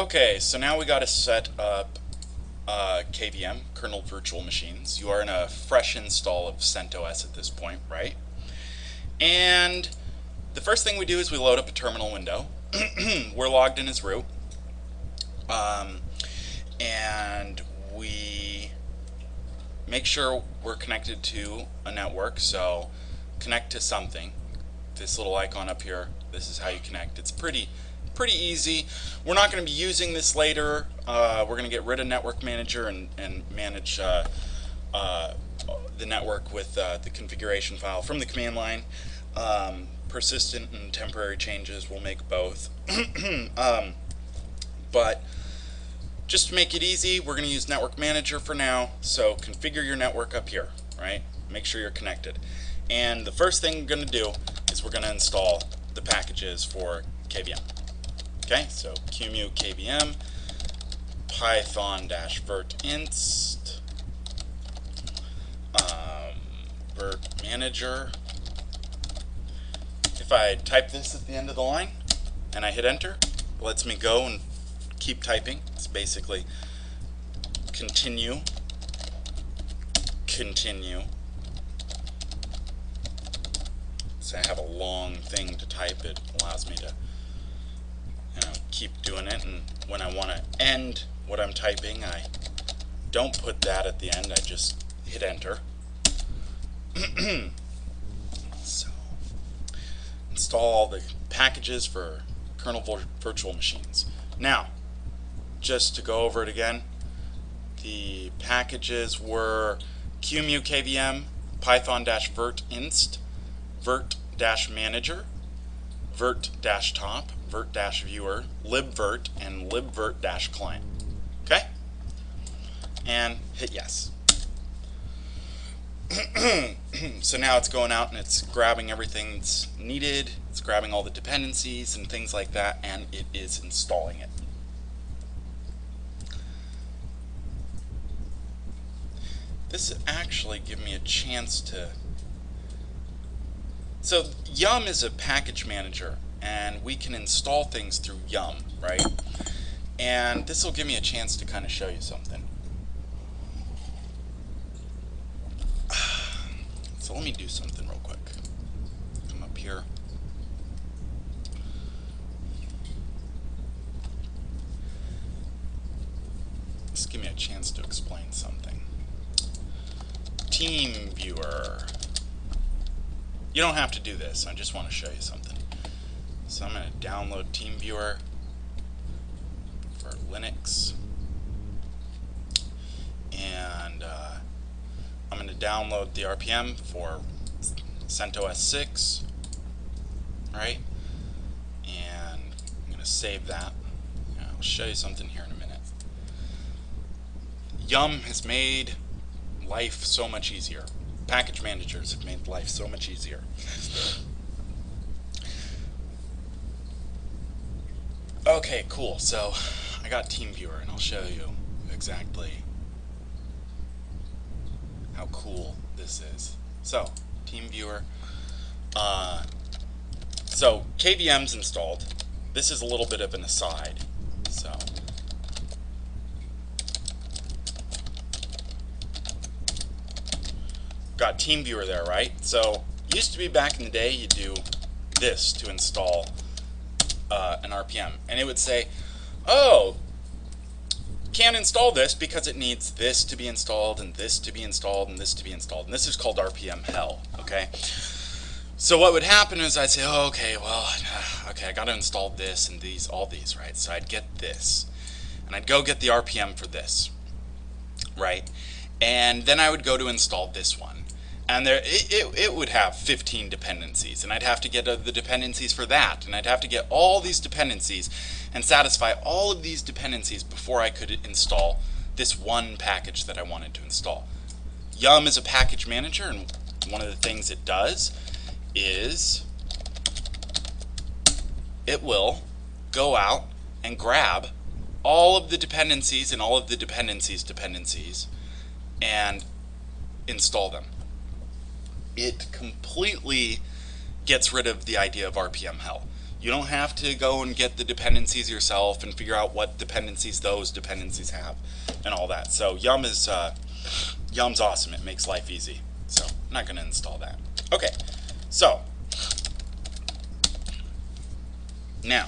Okay, so now we got to set up KVM, Kernel Virtual Machines. You are in a fresh install of CentOS at this point, right? And the first thing we do is we load up a terminal window. We're logged in as root. And we make sure we're connected to a network, so connect to something. This little icon up here, this is how you connect. It's pretty easy. We're not going to be using this later. We're going to get rid of Network Manager and manage the network with the configuration file from the command line. Persistent and temporary changes, we'll make both. But just to make it easy, we're going to use Network Manager for now. So configure your network up here, right? Make sure you're connected. And the first thing we're going to do is we're going to install the packages for KVM. Okay, so QEMU KVM, Python-Virt-Inst, Virt-Manager. If I type this at the end of the line and I hit enter, it lets me go and keep typing. It's basically continue. So I have a long thing to type. It allows me to keep doing it, and when I want to end what I'm typing, I don't put that at the end, I just hit enter. So install all the packages for Kernel Virtual Machines. Now, just to go over it again, the packages were QEMU KVM, Python-Virt-Inst, Virt-Manager, Virt-Top, Virt-Viewer, libvirt, and libvirt-client. Okay? And hit yes. So now it's going out and it's grabbing everything that's needed. It's grabbing all the dependencies and things like that, and it is installing it. This actually gives me a chance to... So Yum is a package manager, and we can install things through Yum, right? And this will give me a chance to kind of show you something. So let me do something real quick. Come up here. Just give me a chance to explain something. Teamviewer. You don't have to do this, I just want to show you something. So I'm going to download Teamviewer for Linux, and I'm going to download the RPM for CentOS 6, right? And I'm going to save that. I'll show you something here in a minute. Yum has made life so much easier. Package managers have made life so much easier. Okay, cool. So I got Teamviewer, and I'll show you exactly how cool this is. So Teamviewer. So KVM's installed. This is a little bit of an aside. So got Teamviewer there, right? So used to be back in the day, you do this to install an RPM, and it would say, oh, can't install this because it needs this to be installed, and this to be installed, and this to be installed, and this is called RPM hell. Okay, so what would happen is I'd say, oh, okay, well, okay, I got to install this and these, all these, right? So I'd get this, and I'd go get the RPM for this, right? And then I would go to install this one. And there, it would have 15 dependencies, and I'd have to get the dependencies for that, and I'd have to get all these dependencies and satisfy all of these dependencies before I could install this one package that I wanted to install. Yum is a package manager, and one of the things it does is it will go out and grab all of the dependencies and all of the dependencies and install them. It completely gets rid of the idea of RPM hell. You don't have to go and get the dependencies yourself and figure out what dependencies those dependencies have and all that. So Yum's awesome. It makes life easy. So I'm not going to install that. Okay, so now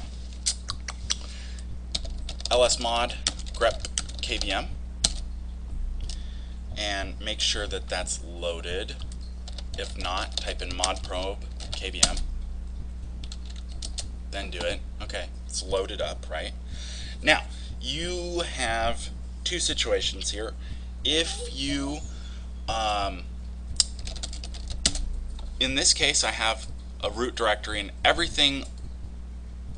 lsmod grep KVM, and make sure that that's loaded. If not, type in modprobe KVM, then do it. Okay, it's loaded up, right? Now, you have two situations here. If you, in this case, I have a root directory, and everything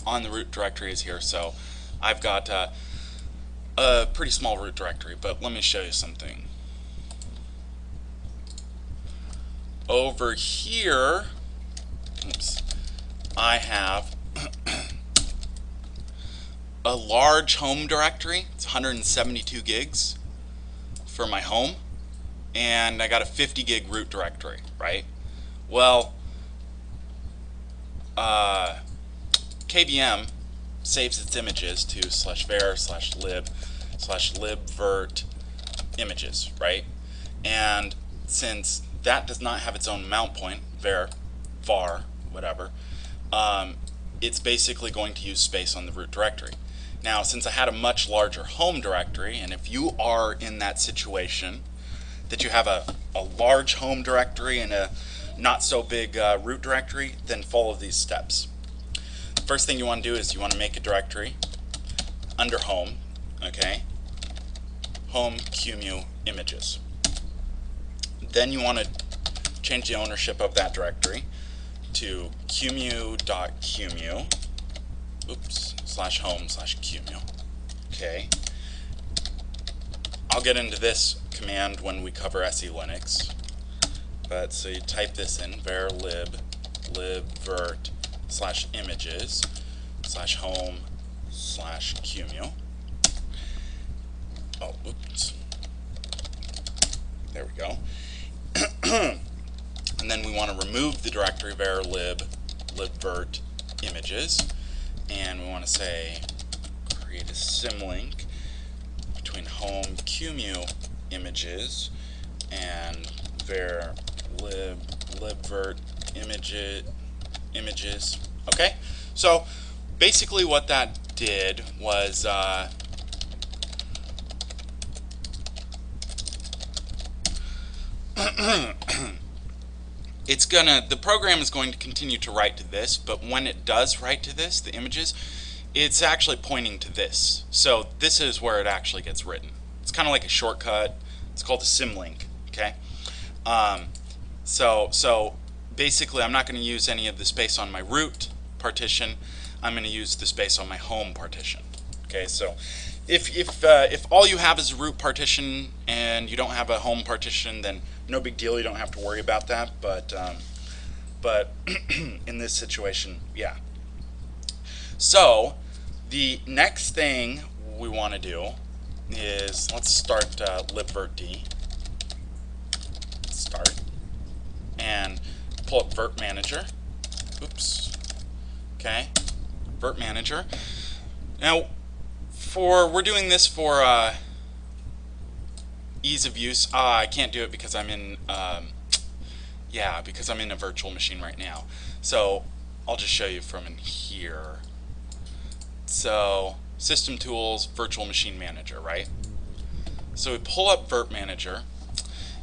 on the root directory is here, so I've got a pretty small root directory, but let me show you something. Over here, oops, I have a large home directory. It's 172 gigs for my home, and I got a 50 gig root directory, right? Well, KVM saves its images to /var/lib/libvirt images, right? And since that does not have its own mount point, var, whatever, it's basically going to use space on the root directory. Now, since I had a much larger home directory, and if you are in that situation that you have a large home directory and a not so big root directory, then follow these steps. First thing you want to do is you want to make a directory under home, okay, home QEMU images. Then you want to change the ownership of that directory to qemu.qemu, oops, /home/qemu. Okay. I'll get into this command when we cover SE Linux. But so you type this in, var libvirt/images /home/qemu. Oh, oops. There we go. And then we want to remove the directory var libvirt images, and we want to say create a symlink between home QEMU images and var libvirt images. Okay, so basically what that did was the program is going to continue to write to this, but when it does write to this, the images, it's actually pointing to this. So this is where it actually gets written. It's kind of like a shortcut. It's called a symlink. Okay. So basically, I'm not going to use any of the space on my root partition. I'm going to use the space on my home partition. Okay. So if all you have is a root partition and you don't have a home partition, then no big deal. You don't have to worry about that. But in this situation, yeah. So the next thing we want to do is, let's start libvirt-d. Start and pull up Virt-Manager. Oops. Okay. Virt-Manager. Now, we're doing this for ease of use. I can't do it because I'm in because I'm in a virtual machine right now. So I'll just show you from in here. So System Tools, Virtual Machine Manager, right? So we pull up Virt-Manager,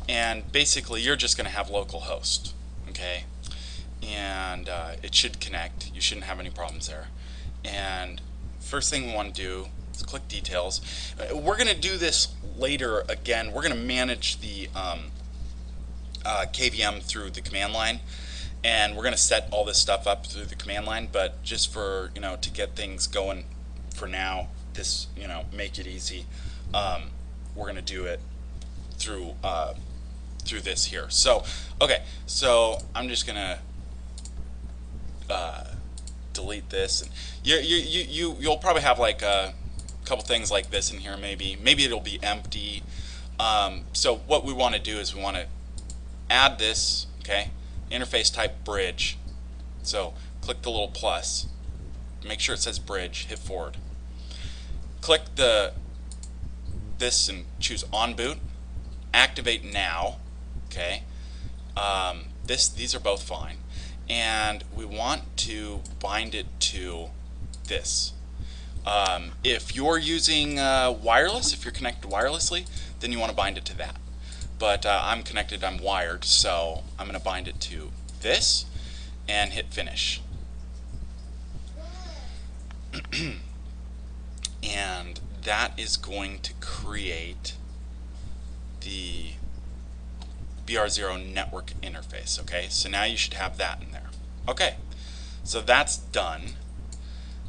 and basically you're just going to have localhost, okay? And it should connect. You shouldn't have any problems there. And first thing we want to do is click Details. We're going to do this later again. We're going to manage the KVM through the command line, and we're going to set all this stuff up through the command line, but just for, to get things going for now, this, make it easy, we're going to do it through this here. So, okay, so I'm just going to delete this, and you'll probably have like a couple things like this in here. Maybe it'll be empty. So what we want to do is we want to add this, okay, interface type bridge. So click the little plus, make sure it says bridge, hit forward. Click this and choose on boot. Activate now. Okay. These are both fine. And we want to bind it to this. If you're using wireless, if you're connected wirelessly, then you want to bind it to that. But I'm connected, I'm wired, so I'm going to bind it to this and hit finish. And that is going to create the BR0 network interface. Okay, so now you should have that in there. Okay, so that's done.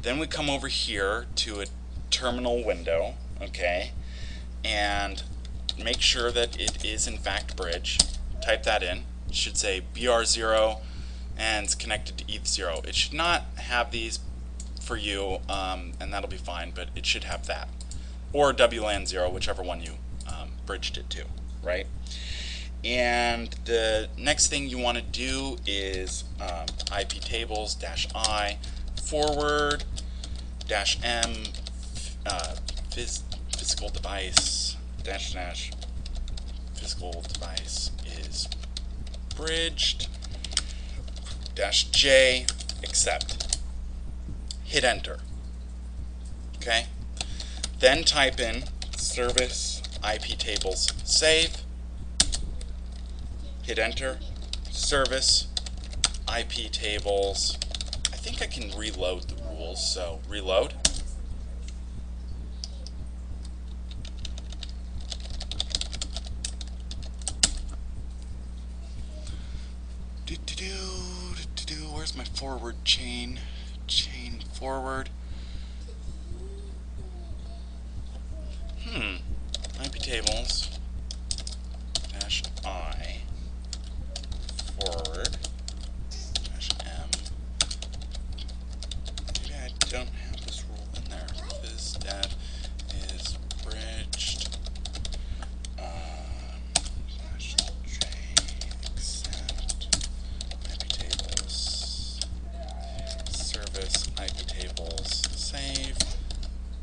Then we come over here to a terminal window, okay, and make sure that it is in fact bridge. Type that in. It should say BR0 and it's connected to ETH0. It should not have these for you, and that'll be fine, but it should have that. Or WLAN 0, whichever one you bridged it to, right? And the next thing you want to do is IP tables -I forward -M physical device -- physical device is bridged -J accept. Hit enter. Okay. Then type in service IP tables save. Hit enter. Service IP tables. I think I can reload the rules, so reload. Where's my forward chain? Chain forward. IP tables -I forward -M. Maybe I don't have this rule in there. Sshd is bridged -J accept IP tables service IP tables save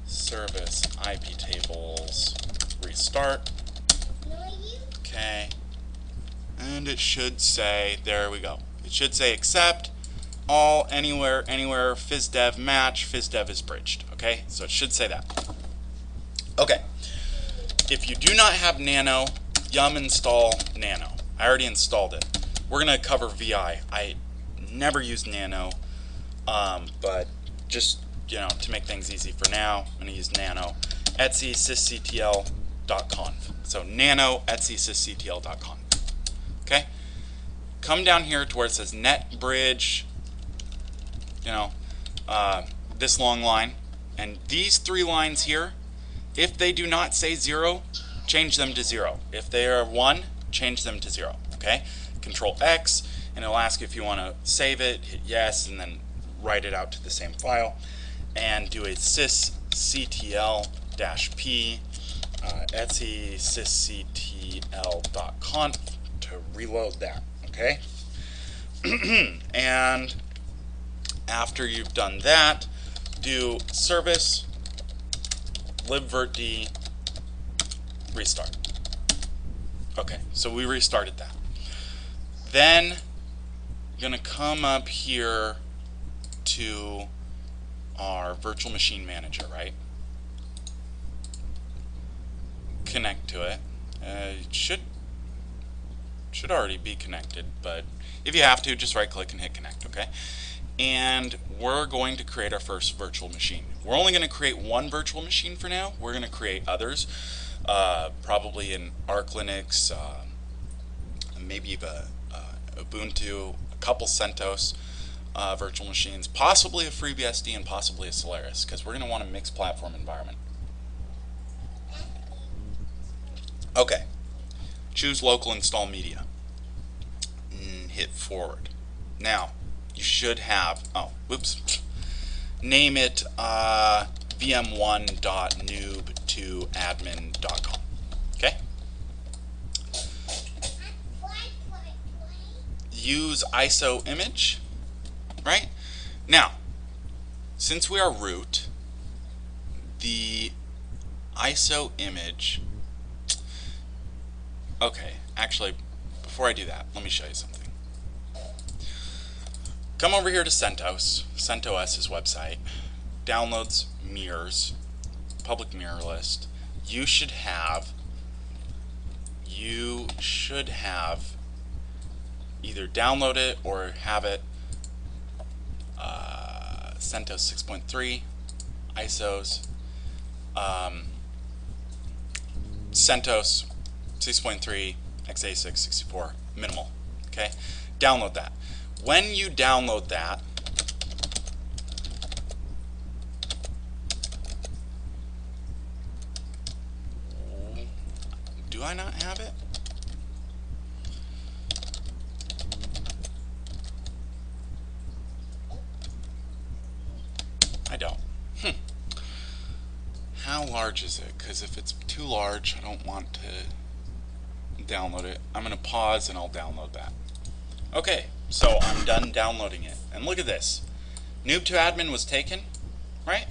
service IP tables restart. Okay, and it should say, there we go, it should say accept all anywhere physdev match physdev is bridged. Okay, so it should say that. Okay, if you do not have Nano, yum install Nano. I already installed it. We're gonna cover VI. I never used Nano, but just, you know, to make things easy for now, I'm gonna use Nano. Etsy sysctl.conf. So nano etsy sysctl.conf. Okay? Come down here to where it says net bridge, you know, this long line, and these 3 lines here, if they do not say 0, change them to 0. If they are 1, change them to 0. Okay? Control X, and it'll ask you if you want to save it, hit yes, and then write it out to the same file, and do a sysctl-p etsy sysctl.conf to reload that. Okay? And after you've done that, do service libvirt-d restart. Okay, so we restarted that. Then you're going to come up here to our virtual machine manager, right? Connect to it. It should already be connected, but if you have to, just right click and hit connect. Okay, and we're going to create our first virtual machine. We're only going to create one virtual machine for now. We're going to create others, probably in Arch Linux, maybe even Ubuntu, a couple CentOS virtual machines, possibly a FreeBSD, and possibly a Solaris, because we're going to want a mixed platform environment. Okay, choose local install media and hit forward. Now you should have, oh whoops, name it vm1.noob2admin.com. Okay, use ISO image, right? Now since we are root, the ISO image, okay, actually, before I do that, let me show you something. Come over here to CentOS, CentOS's website, downloads mirrors, public mirror list. You should have either download it or have it CentOS 6.3 ISOs, CentOS 6.3 x86 64 minimal. Okay, download that. When you download that, do I not have it? I don't. How large is it? Because if it's too large, I don't want to download it. I'm going to pause and I'll download that. Okay, so I'm done downloading it. And look at this. Noob to admin was taken, right?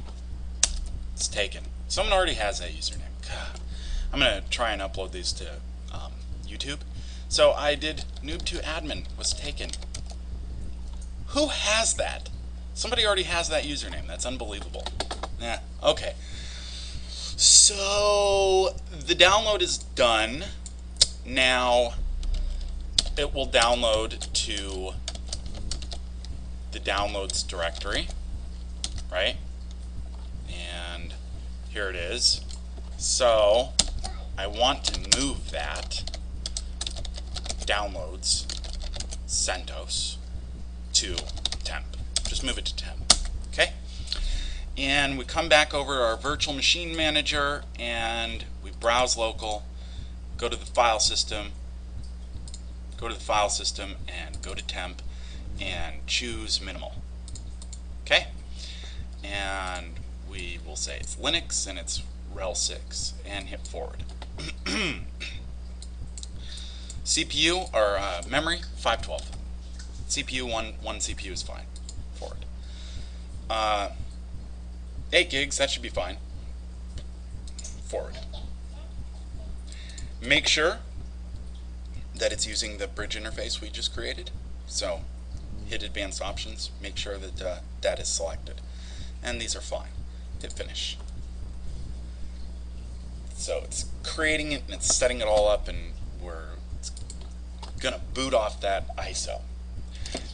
It's taken. Someone already has that username. God. I'm going to try and upload these to YouTube. So I did noob to admin was taken. Who has that? Somebody already has that username. That's unbelievable. Yeah, okay. So the download is done. Now it will download to the downloads directory, right? And here it is. So I want to move that downloads CentOS to temp. Just move it to temp, okay? And we come back over to our virtual machine manager and we browse local, go to the file system, and go to temp and choose minimal, okay? And we will say it's Linux and it's rel 6 and hit forward. CPU or memory 512. CPU one CPU is fine. Forward. 8 gigs, that should be fine. Forward. Make sure that it's using the bridge interface we just created. So hit advanced options, make sure that that is selected. And these are fine. Hit finish. So it's creating it and it's setting it all up, and it's gonna boot off that ISO.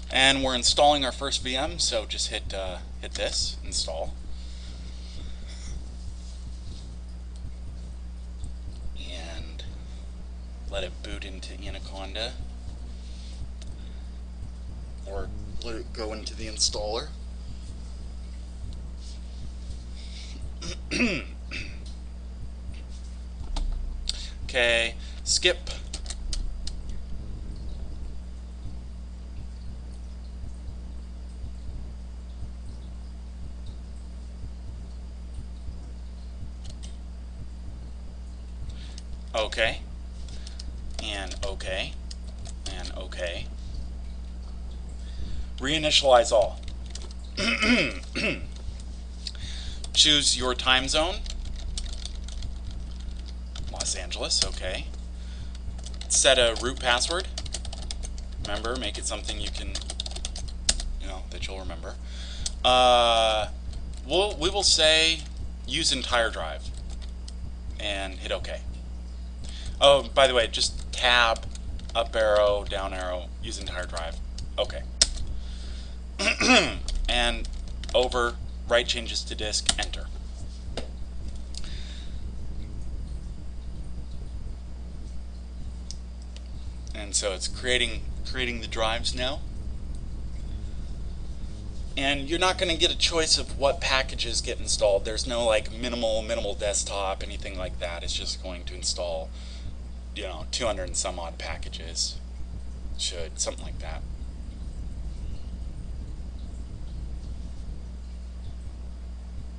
And we're installing our first VM, so just hit this, install. And let it boot into Anaconda. Or let it go into the installer. Okay, skip. Okay, and okay, and okay. Reinitialize all. Choose your time zone. Los Angeles, okay. Set a root password. Remember, make it something you can, that you'll remember. We will say use entire drive and hit OK. Oh, by the way, just tab, up arrow, down arrow, use entire drive. OK. And over, write changes to disk, enter. And so it's creating the drives now. And you're not going to get a choice of what packages get installed. There's no like minimal desktop, anything like that. It's just going to install, 200 and some odd packages. Something like that.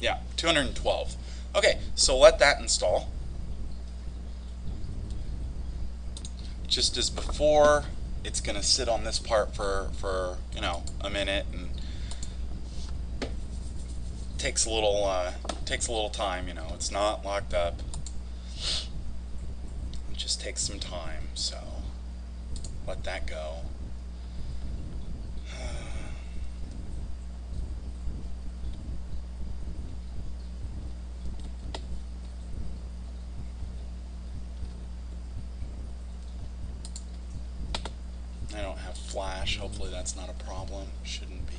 Yeah, 212. Okay, so let that install. Just as before, it's going to sit on this part for a minute, and takes a little time, you know. It's not locked up. It just takes some time, so let that go. I don't have Flash. Hopefully that's not a problem. Shouldn't be.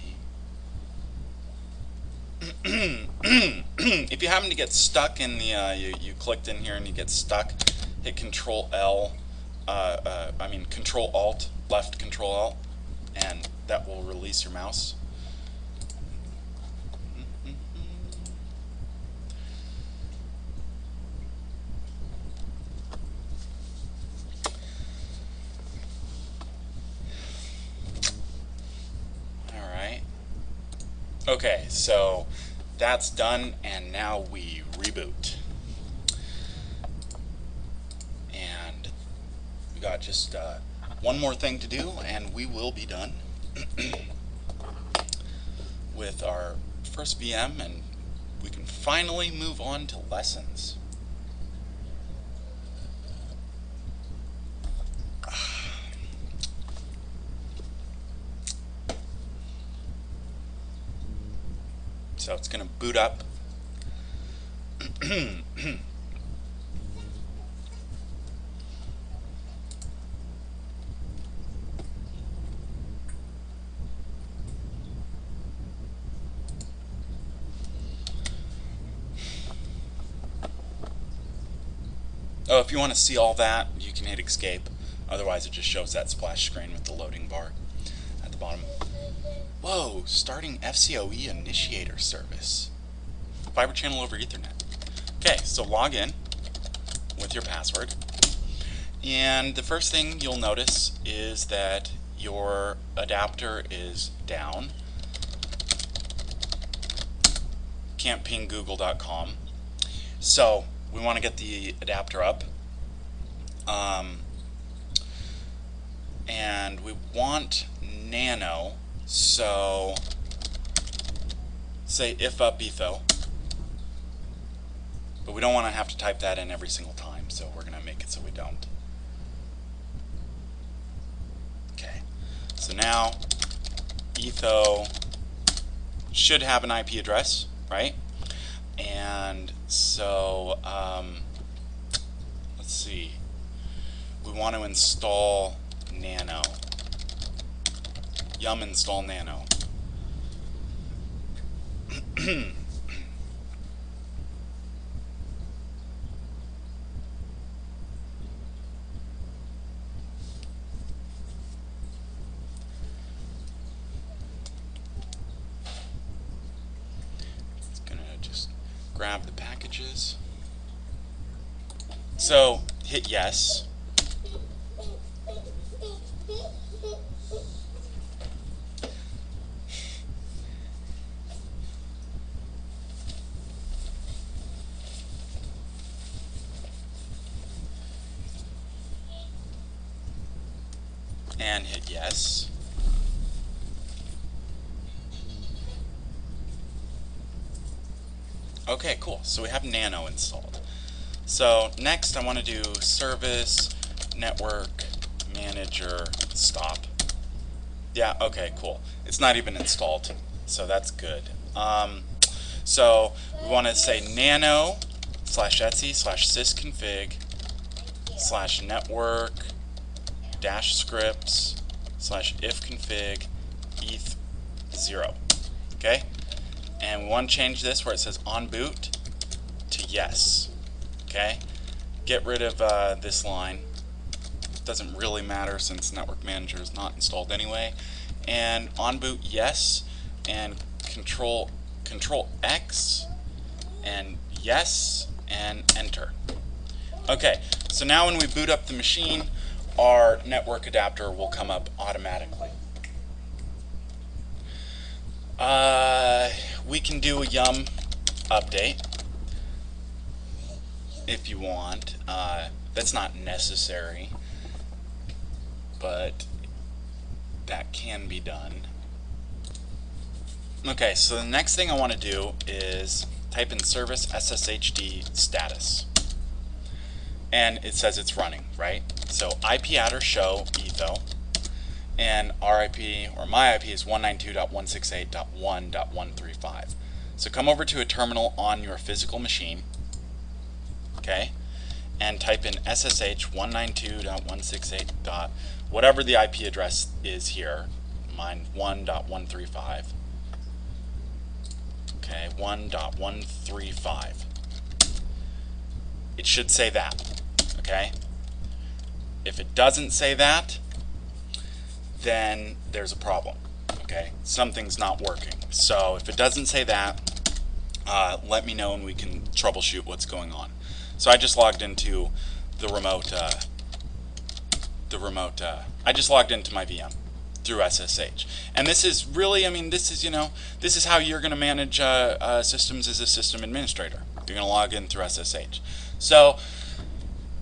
If you happen to get stuck in the, you clicked in here and you get stuck, hit Control L, Control Alt, left Control Alt, and that will release your mouse. Okay, so that's done, and now we reboot. And we got just one more thing to do, and we will be done with our first VM, and we can finally move on to lessons. So it's going to boot up. Oh, if you want to see all that, you can hit escape. Otherwise, it just shows that splash screen with the loading bar at the bottom. Whoa, starting FCOE initiator service. Fiber channel over Ethernet. Okay, so log in with your password. And the first thing you'll notice is that your adapter is down. Can't ping google.com. So we want to get the adapter up. And we want Nano. So say if up etho, but we don't want to have to type that in every single time, so we're going to make it so we don't. Okay, so now etho should have an IP address, right? And so let's see, we want to install Nano. Yum install Nano. It's gonna just grab the packages. So hit yes. And hit yes. Okay, cool. So we have Nano installed. So next I want to do service network manager stop. Yeah, okay, cool. It's not even installed, so that's good. So we want to say nano /etc/sysconfig /network -scripts /ifconfig eth0. Okay? And we want to change this where it says on boot to yes. Okay? Get rid of this line. It doesn't really matter since Network Manager is not installed anyway. And on boot yes, and control X and yes and enter. Okay, so now when we boot up the machine, our network adapter will come up automatically. We can do a yum update if you want. That's not necessary, but that can be done. Okay, so the next thing I want to do is type in service SSHD status. And it says it's running, right? So IP-addr show etho, and our IP, or my IP, is 192.168.1.135. So come over to a terminal on your physical machine, okay, and type in SSH 192.168. Whatever the IP address is here, mine 1.135. Okay, 1.135. It should say that, okay? If it doesn't say that, then there's a problem, okay? Something's not working. So if it doesn't say that, let me know and we can troubleshoot what's going on. So I just logged into the remote, I just logged into my VM through SSH. And this is really, I mean, this is, you know, this is how you're going to manage systems as a system administrator. You're going to log in through SSH. So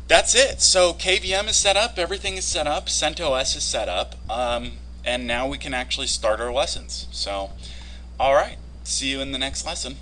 that's it. So KVM is set up, everything is set up, CentOS is set up, and now we can actually start our lessons. So, all right, see you in the next lesson.